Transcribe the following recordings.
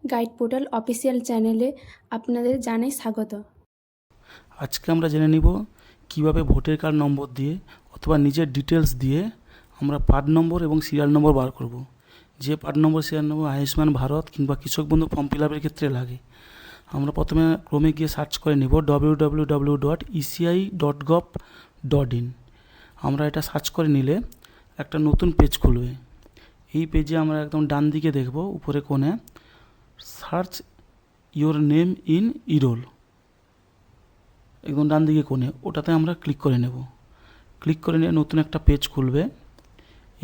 Guide portal official চ্যানেলে আপনাদের জানাই স্বাগত। আজকে আমরা জেনে নিব কিভাবে ভোটার কার্ড নম্বর দিয়ে অথবা নিজের ডিটেলস দিয়ে আমরা পার্ট নম্বর এবং সিরিয়াল নম্বর বার করব। যে part number serial number Ayushman Bharat কিংবা কৃষক বন্ধু ফর্ম ফিল আপের ক্ষেত্রে লাগে। আমরা প্রথমে ক্রমে গিয়ে সার্চ করে নেব www.eci.gov.in। আমরা এটা সার্চ করে নিলে একটা নতুন পেজ খুলবে। এই পেজে আমরা একদম ডান দিকে দেখব উপরে কোণে সার্চ ইওর নেম ইন ইরোল, একদম ডান দিকে কোণে ওটাতে আমরা ক্লিক করে নেব। ক্লিক করে নিয়ে নতুন একটা পেজ খুলবে।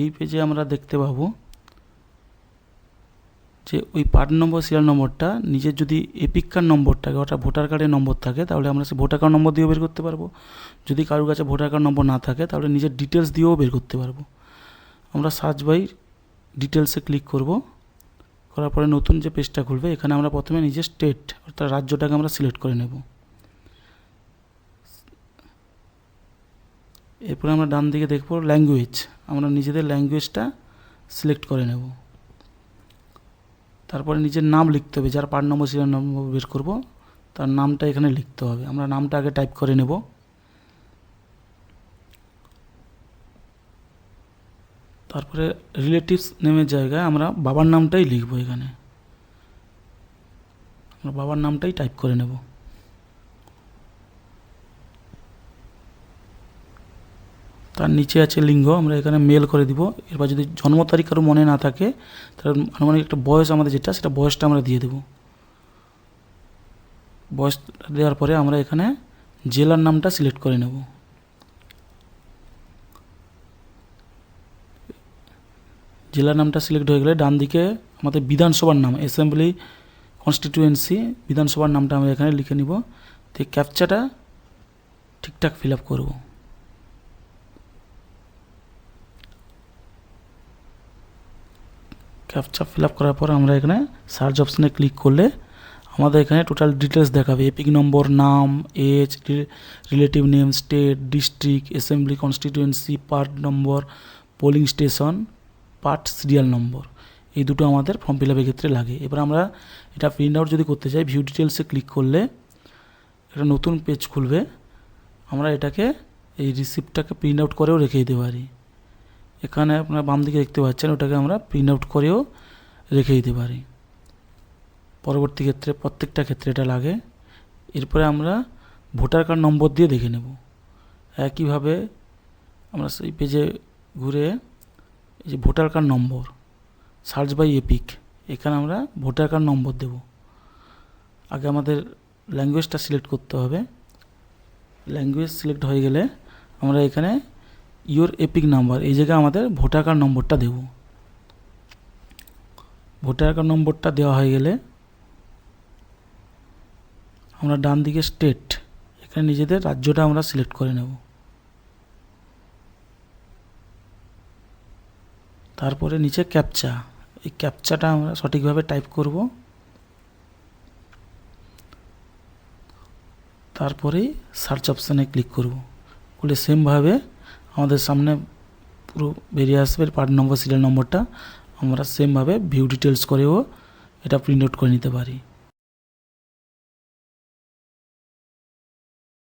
এই পেজে আমরা দেখতে পাবো যে ওই পার্ট নম্বর সিরিয়াল নম্বরটা নিজের যদি এপিক কার্ড নম্বরটাকে অর্থাৎ ভোটার কার্ডের নম্বর থাকে তাহলে আমরা সেই ভোটার কার্ড নম্বর দিয়েও বের করতে পারবো। যদি কারোর কাছে ভোটার কার্ড নম্বর না থাকে তাহলে নিজের ডিটেলস দিয়েও বের করতে পারবো। আমরা সার্চ বাই ডিটেলসে ক্লিক করব। করার পরে নতুন যে পেজটা খুলবে এখানে আমরা প্রথমে নিজের স্টেট অর্থাৎ রাজ্যটাকে আমরা সিলেক্ট করে নেব। এরপরে আমরা ডান দিকে দেখব ল্যাঙ্গুয়েজ, আমরা নিজেদের ল্যাঙ্গুয়েজটা সিলেক্ট করে নেব। তারপরে নিজের নাম লিখতে হবে, যার পার্ট নম্বর সিরিয়াল নম্বর বের করব তার নামটা এখানে লিখতে হবে। আমরা নামটা আগে টাইপ করে নেব। তারপরে রিলেটিভস নেমের জায়গায় আমরা বাবার নামটাই লিখব। এখানে আমরা বাবার নামটাই টাইপ করে নেব। তার নিচে আছে লিঙ্গ, আমরা এখানে মেল করে দিব। এরপর যদি জন্ম তারিখ কারো মনে না থাকে তাহলে আনুমানিক একটা বয়স আমাদের যেটা সেটা বয়সটা আমরা দিয়ে দেব। বয়স দেওয়ার পরে আমরা এখানে জেলার নামটা সিলেক্ট করে নেব। জেলার নামটা সিলেক্ট হয়ে গেলে ডান দিকে আমাদের বিধানসভার নাম অ্যাসেম্বলি কনস্টিটিউয়েন্সি বিধানসভার নামটা আমরা এখানে লিখে নিব। তো ক্যাপচাটা ঠিকঠাক ফিল আপ করবো। ক্যাপচা ফিল আপ করার পর আমরা এখানে সার্চ অপশানে ক্লিক করলে আমাদের এখানে টোটাল ডিটেলস দেখাবে। এপিক নম্বর, নাম, age, relative name, state, district, assembly constituency, part number, polling station, part serial number, এই দুটো আমাদের ফর্ম ফিল আপের ক্ষেত্রে লাগে। এবার আমরা এটা প্রিন্ট আউট যদি করতে চাই ভিউ ডিটেলসে ক্লিক করলে একটা নতুন পেজ খুলবে। আমরা এটাকে এই রিসিপ্টটাকে প্রিন্ট আউট করেও রেখে দিতে পারি। এখানে আপনারা বাম দিকে দেখতে পাচ্ছেন ওটাকে আমরা প্রিন্ট আউট করেও রেখে দিতে পারি। পরবর্তী ক্ষেত্রে প্রত্যেকটা ক্ষেত্রে এটা লাগে। এরপরে আমরা ভোটার কার্ড নম্বর দিয়ে দেখে নেব। একইভাবে আমরা সেই পেজে ঘুরে এই যে voter card number search by EPIC, এখানে আমরা ভোটার কার্ড নম্বর দেব। আগে আমাদের ল্যাঙ্গুয়েজটা সিলেক্ট করতে হবে। ল্যাঙ্গুয়েজ সিলেক্ট হয়ে গেলে আমরা এখানে ইওর এপিক নাম্বার এই জায়গায় আমাদের ভোটার কার্ড নম্বরটা দেব। ভোটার কার্ড নম্বরটা দেওয়া হয়ে গেলে আমরা ডান দিকে স্টেট এখানে নিজেদের রাজ্যটা আমরা সিলেক্ট করে নেব। তারপরে নিচে ক্যাপচা, এই ক্যাপচাটা আমরা সঠিকভাবে টাইপ করব। তারপরেই সার্চ অপশানে ক্লিক করব। করলে সেমভাবে আমাদের সামনে পুরো বেরিয়ে আসবে পার্ট নম্বর সিরিয়াল নম্বরটা। আমরা সেমভাবে ভিউ ডিটেলস করেও এটা প্রিন্ট আউট করে নিতে পারি।